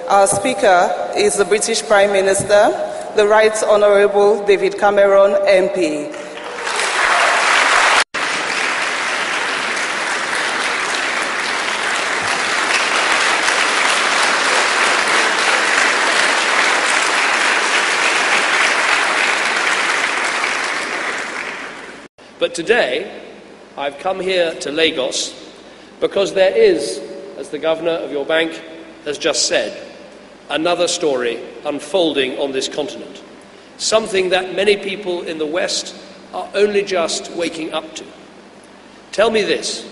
Our speaker is the British Prime Minister, the Right Honourable David Cameron, MP. But today, I've come here to Lagos because there is, as the Governor of your bank has just said, another story unfolding on this continent, something that many people in the West are only just waking up to. Tell me this: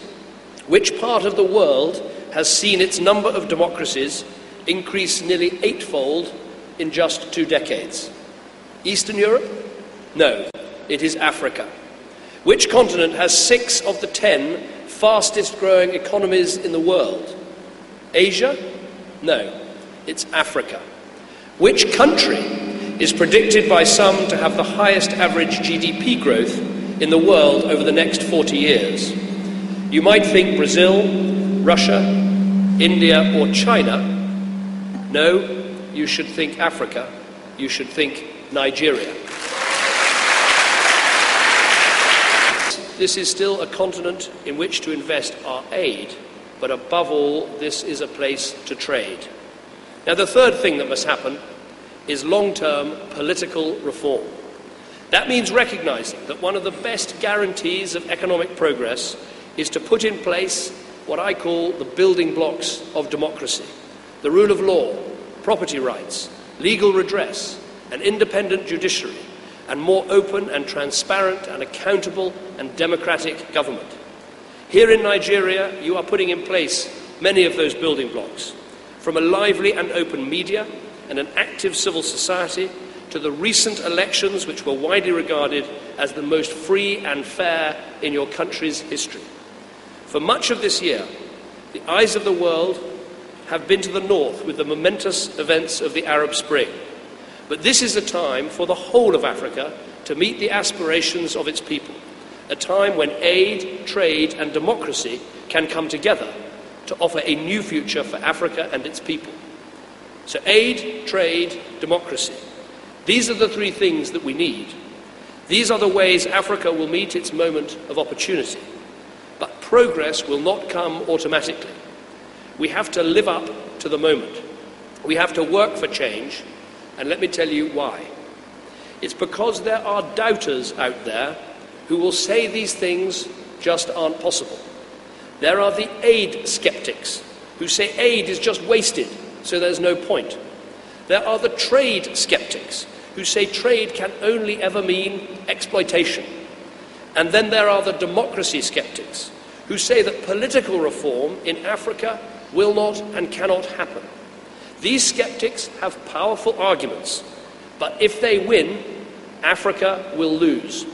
which part of the world has seen its number of democracies increase nearly eightfold in just 2 decades? Eastern Europe? No, it is Africa. Which continent has 6 of the 10 fastest growing economies in the world? Asia? No, it's Africa. Which country is predicted by some to have the highest average GDP growth in the world over the next 40 years? You might think Brazil, Russia, India or China. No, you should think Africa. You should think Nigeria. This is still a continent in which to invest our aid, but above all, this is a place to trade. Now, the third thing that must happen is long-term political reform. That means recognizing that one of the best guarantees of economic progress is to put in place what I call the building blocks of democracy: the rule of law, property rights, legal redress, an independent judiciary, and more open and transparent and accountable and democratic government. Here in Nigeria, you are putting in place many of those building blocks, from a lively and open media and an active civil society to the recent elections, which were widely regarded as the most free and fair in your country's history. For much of this year, the eyes of the world have been to the north with the momentous events of the Arab Spring. But this is a time for the whole of Africa to meet the aspirations of its people, a time when aid, trade and democracy can come together to offer a new future for Africa and its people. So aid, trade, democracy. These are the 3 things that we need. These are the ways Africa will meet its moment of opportunity. But progress will not come automatically. We have to live up to the moment. We have to work for change. And let me tell you why. It's because there are doubters out there who will say these things just aren't possible. There are the aid skeptics who say aid is just wasted, so there's no point. There are the trade skeptics who say trade can only ever mean exploitation. And then there are the democracy skeptics who say that political reform in Africa will not and cannot happen. These skeptics have powerful arguments, but if they win, Africa will lose.